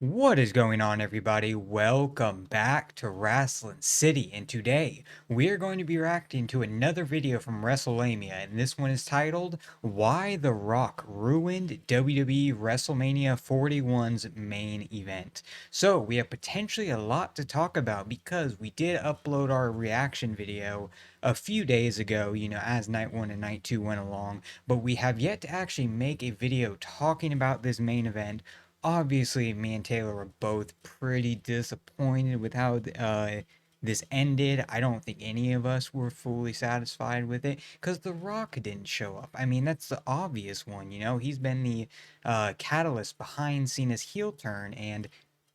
What is going on, everybody? Welcome back to Wrestling City, and today we are going to be reacting to another video from WrestleMania, and this one is titled Why the Rock Ruined WWE WrestleMania 41's Main Event. So we have potentially a lot to talk about because we did upload our reaction video a few days ago, as night 1 and night 2 went along, but we have yet to actually make a video talking about this main event. Obviously, me and Taylor were both pretty disappointed with how this ended. I don't think any of us were fully satisfied with it because The Rock didn't show up. I mean, that's the obvious one, He's been the catalyst behind Cena's heel turn, and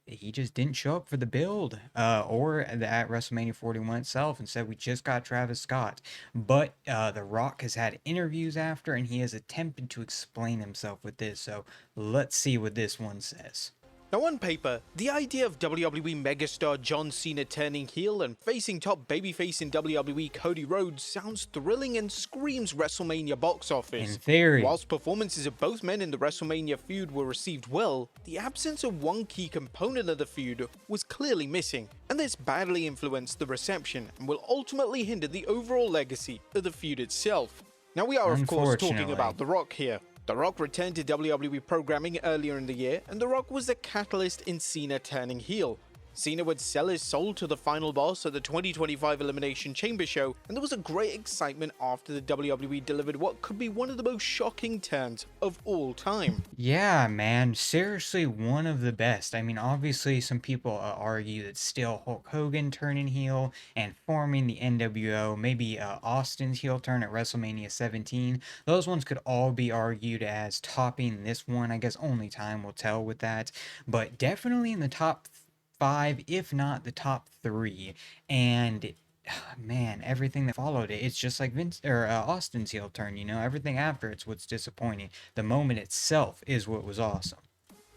he just didn't show up for the build or at WrestleMania 41 itself and said we just got Travis Scott. But The Rock has had interviews after, and he has attempted to explain himself with this. So let's see what this one says. Now on paper, the idea of WWE megastar John Cena turning heel and facing top babyface in WWE Cody Rhodes sounds thrilling and screams WrestleMania box office. In theory. Whilst performances of both men in the WrestleMania feud were received well, the absence of one key component of the feud was clearly missing, and this badly influenced the reception and will ultimately hinder the overall legacy of the feud itself. Now we are of course talking about The Rock here. The Rock returned to WWE programming earlier in the year, and The Rock was the catalyst in Cena turning heel. Cena would sell his soul to the final boss at the 2025 Elimination Chamber show, and there was a great excitement after the WWE delivered what could be one of the most shocking turns of all time. Yeah, man, seriously, one of the best. I mean, obviously, some people argue that still Hulk Hogan turning heel and forming the NWO, maybe Austin's heel turn at WrestleMania 17. Those ones could all be argued as topping this one. I guess only time will tell with that, but definitely in the top 5, if not the top 3. And man, everything that followed it, it's just like Vince or Austin's heel turn. Everything after it's what's disappointing. The moment itself is what was awesome.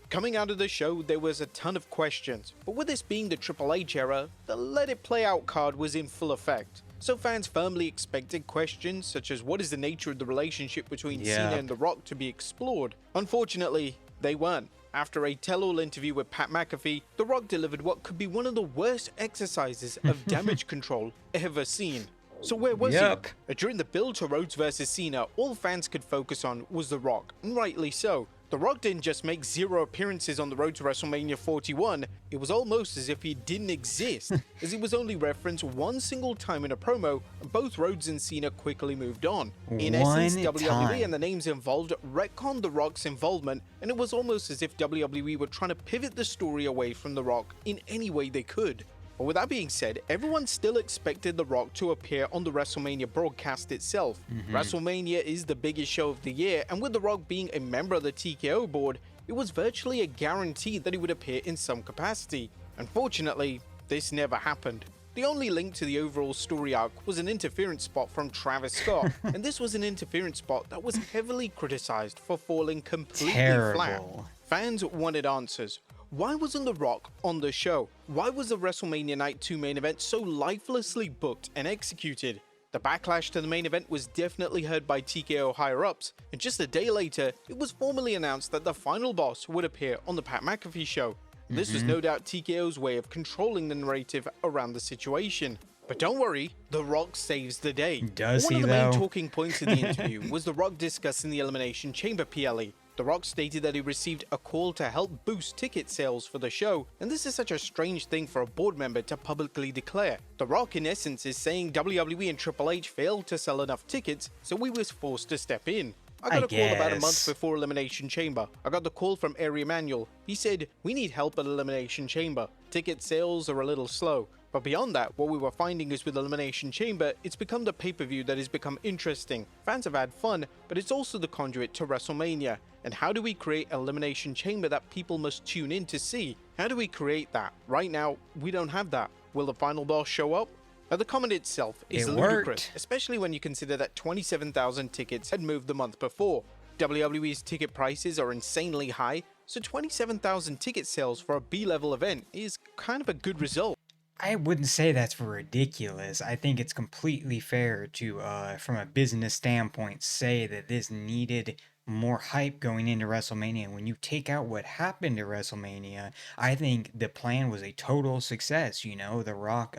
Coming out of the show, there was a ton of questions, but with this being the Triple H era, the Let It Play Out card was in full effect. So fans firmly expected questions such as what is the nature of the relationship between Cena and The Rock to be explored. Unfortunately, they weren't. After a tell-all interview with Pat McAfee, The Rock delivered what could be one of the worst exercises of damage control ever seen. So where was he? During the build to Rhodes vs Cena, all fans could focus on was The Rock, and rightly so. The Rock didn't just make 0 appearances on the road to WrestleMania 41, it was almost as if he didn't exist, as he was only referenced one single time in a promo, and both Rhodes and Cena quickly moved on. In essence, WWE and the names involved retconned The Rock's involvement, and it was almost as if WWE were trying to pivot the story away from The Rock in any way they could. But with that being said, everyone still expected The Rock to appear on the WrestleMania broadcast itself. WrestleMania is the biggest show of the year, and with The Rock being a member of the TKO board, it was virtually a guarantee that he would appear in some capacity. Unfortunately, this never happened. The only link to the overall story arc was an interference spot from Travis Scott, and this was an interference spot that was heavily criticized for falling completely flat. Fans wanted answers. Why wasn't The Rock on the show? Why was the WrestleMania Night 2 main event so lifelessly booked and executed? The backlash to the main event was definitely heard by TKO higher-ups, and just a day later, it was formally announced that the final boss would appear on the Pat McAfee show. This was no doubt TKO's way of controlling the narrative around the situation. But don't worry, The Rock saves the day. Does One he, of the main though? talking points of the interview was The Rock discussing the Elimination Chamber PLE. The Rock stated that he received a call to help boost ticket sales for the show, and this is such a strange thing for a board member to publicly declare. The Rock in essence is saying WWE and Triple H failed to sell enough tickets, so we was forced to step in. I got a call about a month before Elimination Chamber. I got the call from Ari Emanuel. He said, "We need help at Elimination Chamber. Ticket sales are a little slow." But beyond that, what we were finding is with Elimination Chamber, it's become the pay-per-view that has become interesting. Fans have had fun, but it's also the conduit to WrestleMania. And how do we create an Elimination Chamber that people must tune in to see? How do we create that? Right now, we don't have that. Will the final boss show up? Now, the comment itself is ludicrous, especially when you consider that 27,000 tickets had moved the month before. WWE's ticket prices are insanely high, so 27,000 ticket sales for a B-level event is kind of a good result. I wouldn't say that's ridiculous. I think it's completely fair to, from a business standpoint, say that this needed more hype going into WrestleMania. When you take out what happened at WrestleMania, I think the plan was a total success. The Rock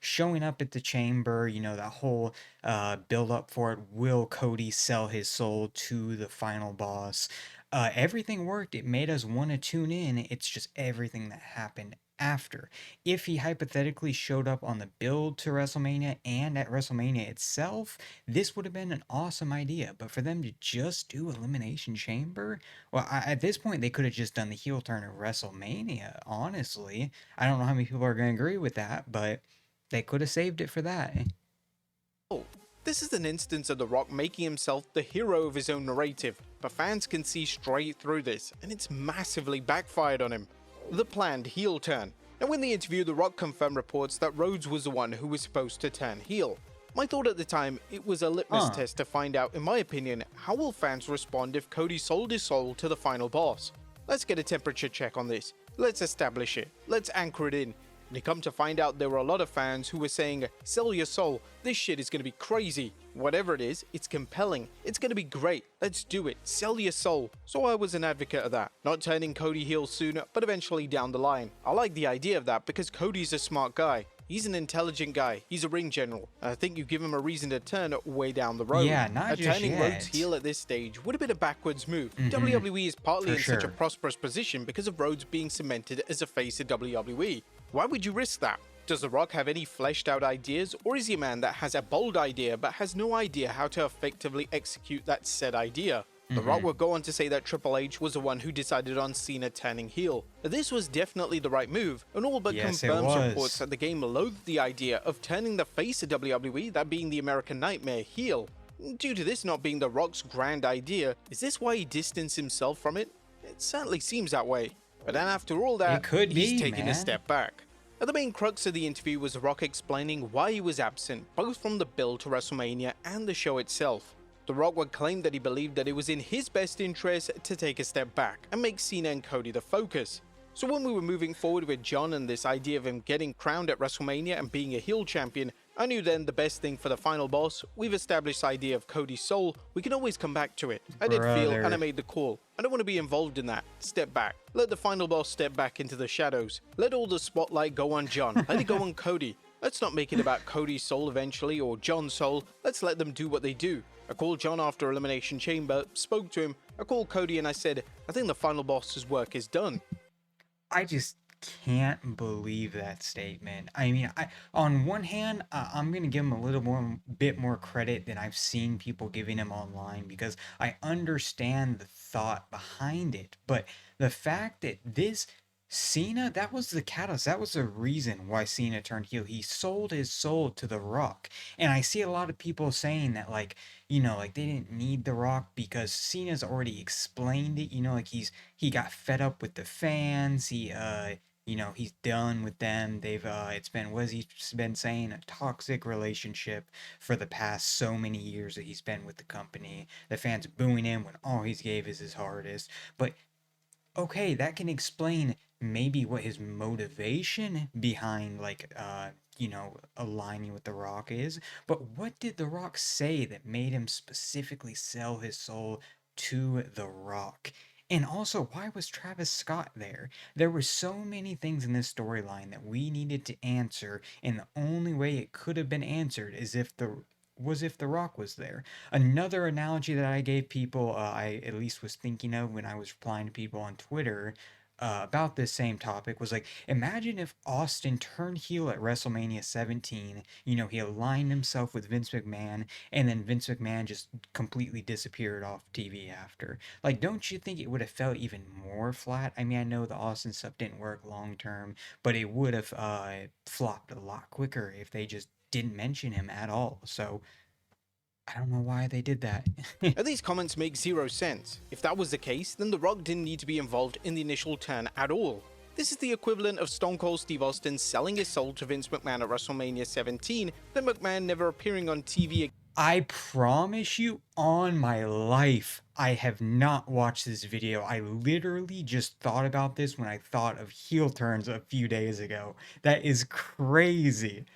showing up at the Chamber, that whole build up for it. Will Cody sell his soul to the final boss? Everything worked. It made us want to tune in. It's just everything that happened after. If he hypothetically showed up on the build to WrestleMania and at WrestleMania itself, this would have been an awesome idea. But for them to just do Elimination Chamber, well, at this point, they could have just done the heel turn at WrestleMania, honestly. I don't know how many people are going to agree with that, but they could have saved it for that. Oh, this is an instance of The Rock making himself the hero of his own narrative, but fans can see straight through this, and it's massively backfired on him. The planned heel turn. Now in the interview, The Rock confirmed reports that Rhodes was the one who was supposed to turn heel. My thought at the time, it was a litmus test to find out, in my opinion, how will fans respond if Cody sold his soul to the final boss. Let's get a temperature check on this. Let's establish it. Let's anchor it in. And come to find out, there were a lot of fans who were saying, sell your soul, this shit is gonna be crazy. Whatever it is, it's compelling, it's gonna be great, let's do it, sell your soul. So I was an advocate of that, not turning Cody heel sooner, but eventually down the line. I like the idea of that because Cody's a smart guy. He's an intelligent guy, he's a ring general, and I think you give him a reason to turn way down the road. Yeah, not just turning yet. Rhodes heel at this stage would have been a backwards move. WWE is partly in such a prosperous position because of Rhodes being cemented as a face of WWE. Why would you risk that? Does The Rock have any fleshed out ideas, or is he a man that has a bold idea but has no idea how to effectively execute that said idea? The Rock would go on to say that Triple H was the one who decided on Cena turning heel. This was definitely the right move, and all but confirms reports that the game loathed the idea of turning the face of WWE, that being the American Nightmare, heel. Due to this not being The Rock's grand idea, is this why he distanced himself from it? It certainly seems that way. But then after all that, he's taking a step back. Now, the main crux of the interview was The Rock explaining why he was absent, both from the build to WrestleMania and the show itself. The Rock would claim that he believed that it was in his best interest to take a step back and make Cena and Cody the focus. So when we were moving forward with John and this idea of him getting crowned at WrestleMania and being a heel champion, I knew then the best thing for the final boss, we've established the idea of Cody's soul, we can always come back to it. I did feel and I made the call. I don't want to be involved in that. Step back. Let the final boss step back into the shadows. Let all the spotlight go on John. Let it go on Cody. Let's not make it about Cody's soul eventually or John's soul. Let's let them do what they do. I called John after Elimination Chamber, spoke to him. I called Cody and I said, I think the final boss's work is done. I just can't believe that statement. I mean, on one hand, I'm gonna give him a little bit more credit than I've seen people giving him online because I understand the thought behind it. But the fact that this Cena, that was the catalyst. That was the reason why Cena turned heel. He sold his soul to The Rock. And I see a lot of people saying that, like, like they didn't need The Rock because Cena's already explained it. Like he got fed up with the fans. He's done with them. It's been, what has he been saying? A toxic relationship for the past so many years that he's been with the company. The fans booing him when all he gave is his hardest. But okay, that can explain maybe what his motivation behind aligning with The Rock is, but what did The Rock say that made him specifically sell his soul to The Rock? And also, why was Travis Scott there? There were so many things in this storyline that we needed to answer, and the only way it could have been answered is if The Rock was there. Another analogy that I gave people, I at least was thinking of when I was replying to people on Twitter about this same topic, was like, imagine if Austin turned heel at WrestleMania 17. He aligned himself with Vince McMahon, and then Vince McMahon just completely disappeared off TV after. Like, don't you think it would have felt even more flat? I mean, I know the Austin stuff didn't work long term, but it would have flopped a lot quicker if they just didn't mention him at all. So I don't know why they did that. Now, these comments make zero sense. If that was the case, then The Rock didn't need to be involved in the initial turn at all. This is the equivalent of Stone Cold Steve Austin selling his soul to Vince McMahon at WrestleMania 17, then McMahon never appearing on TV again. I promise you on my life, I have not watched this video. I literally just thought about this when I thought of heel turns a few days ago. That is crazy.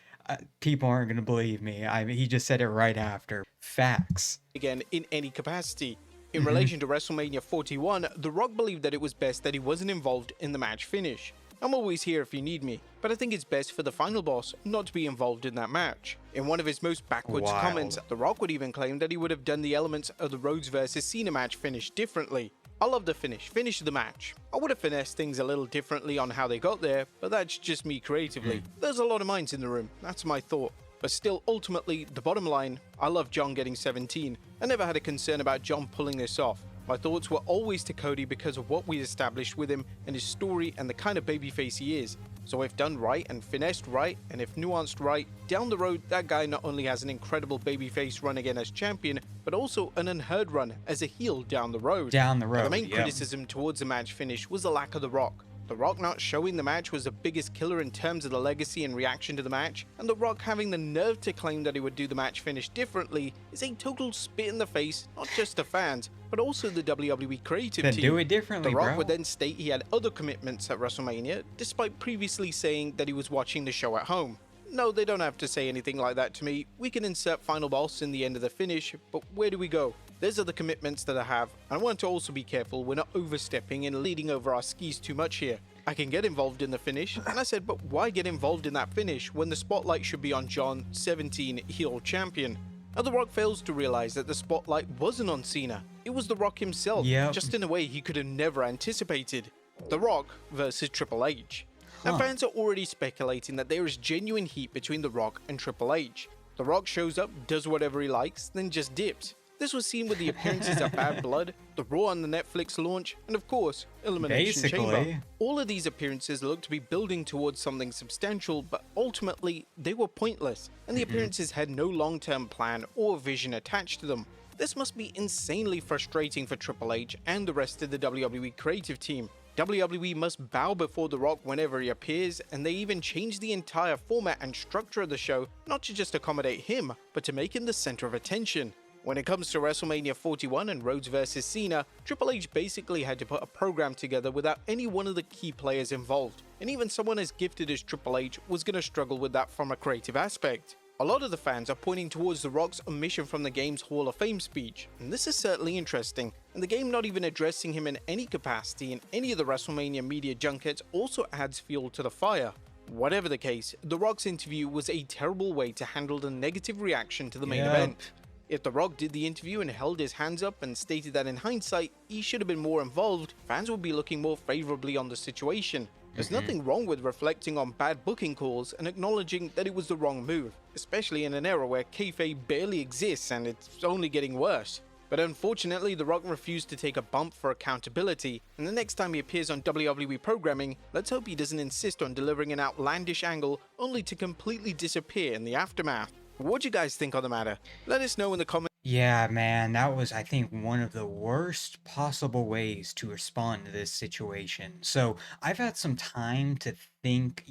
People aren't going to believe me. He just said it right after. Facts. Again in any capacity. In relation to WrestleMania 41, The Rock believed that it was best that he wasn't involved in the match finish. I'm always here if you need me, but I think it's best for the final boss not to be involved in that match. In one of his most backwards comments, Wild. The Rock would even claim that he would have done the elements of the Rhodes vs. Cena match finish differently. I love the finish the match. I would have finessed things a little differently on how they got there, but that's just me creatively. There's a lot of minds in the room, that's my thought. But still, ultimately, the bottom line, I love John getting 17. I never had a concern about John pulling this off. My thoughts were always to Cody because of what we established with him and his story and the kind of babyface he is. So if done right and finessed right, and if nuanced right, down the road that guy not only has an incredible babyface run again as champion, but also an unheard run as a heel down the road. Down the road, Now, the main yep. criticism towards the match finish was the lack of The Rock. The Rock not showing the match was the biggest killer in terms of the legacy and reaction to the match, and The Rock having the nerve to claim that he would do the match finish differently is a total spit in the face, not just to fans, but also the WWE creative Then team. do it differently, The Rock bro. would then state he had other commitments at WrestleMania, despite previously saying that he was watching the show at home. No, they don't have to say anything like that to me. We can insert Final Boss in the end of the finish, but where do we go? There's other commitments that I have, and I want to also be careful we're not overstepping and leading over our skis too much here. I can get involved in the finish, and I said, but why get involved in that finish when the spotlight should be on John, 17, heel champion? And The Rock fails to realize that the spotlight wasn't on Cena. It was The Rock himself, Yep. just in a way he could have never anticipated. The Rock versus Triple H. Now, fans are already speculating that there is genuine heat between The Rock and Triple H. The Rock shows up, does whatever he likes, then just dips. This was seen with the appearances of Bad Blood, the Raw on the Netflix launch, and of course, Elimination Chamber. Basically. All of these appearances looked to be building towards something substantial, but ultimately, they were pointless, and the appearances had no long-term plan or vision attached to them. This must be insanely frustrating for Triple H and the rest of the WWE creative team. WWE must bow before The Rock whenever he appears, and they even changed the entire format and structure of the show, not to just accommodate him, but to make him the center of attention. When it comes to WrestleMania 41 and Rhodes vs. Cena, Triple H basically had to put a program together without any one of the key players involved, and even someone as gifted as Triple H was going to struggle with that from a creative aspect. A lot of the fans are pointing towards The Rock's omission from the game's Hall of Fame speech, and this is certainly interesting, and the game not even addressing him in any capacity in any of the WrestleMania media junkets also adds fuel to the fire. Whatever the case, The Rock's interview was a terrible way to handle the negative reaction to the main event. If The Rock did the interview and held his hands up and stated that in hindsight he should have been more involved, fans would be looking more favorably on the situation. There's nothing wrong with reflecting on bad booking calls and acknowledging that it was the wrong move, especially in an era where kayfabe barely exists and it's only getting worse. But unfortunately, The Rock refused to take a bump for accountability, and the next time he appears on WWE programming, let's hope he doesn't insist on delivering an outlandish angle only to completely disappear in the aftermath. What do you guys think on the matter? Let us know in the comments. Yeah, man, that was, I think, one of the worst possible ways to respond to this situation. So I've had some time to think,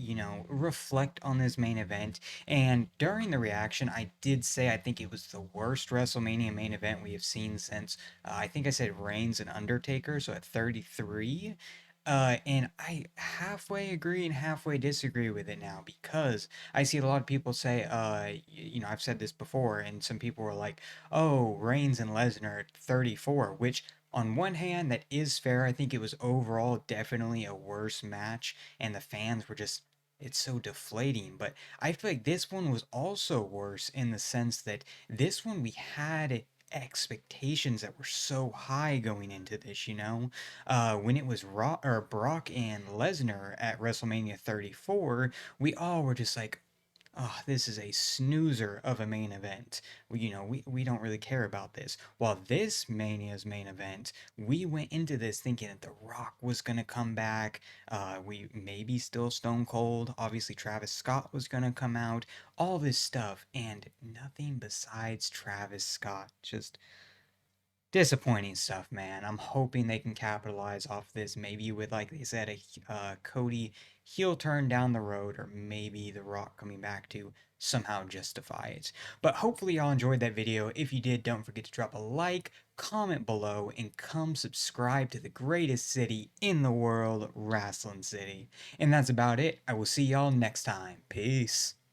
reflect on this main event. And during the reaction, I did say I think it was the worst WrestleMania main event we have seen since, I think I said Reigns and Undertaker, so at 33. And I halfway agree and halfway disagree with it now because I see a lot of people say, I've said this before, and some people were like, oh, Reigns and Lesnar at 34, which on one hand, that is fair. I think it was overall definitely a worse match, and the fans were just, it's so deflating. But I feel like this one was also worse in the sense that this one we had expectations that were so high going into this, when it was Brock and Lesnar at WrestleMania 34, we all were just like, oh, this is a snoozer of a main event. We don't really care about this. While this Mania's main event, we went into this thinking that The Rock was going to come back. We maybe still Stone Cold. Obviously, Travis Scott was going to come out. All this stuff. And nothing besides Travis Scott. Just disappointing stuff, man. I'm hoping they can capitalize off this, maybe with, like they said, a Cody heel turn down the road, or maybe The Rock coming back to somehow justify it. But hopefully y'all enjoyed that video. If you did, don't forget to drop a like, comment below, and come subscribe to the greatest city in the world, Wrestling City. And that's about it. I will see y'all next time. Peace.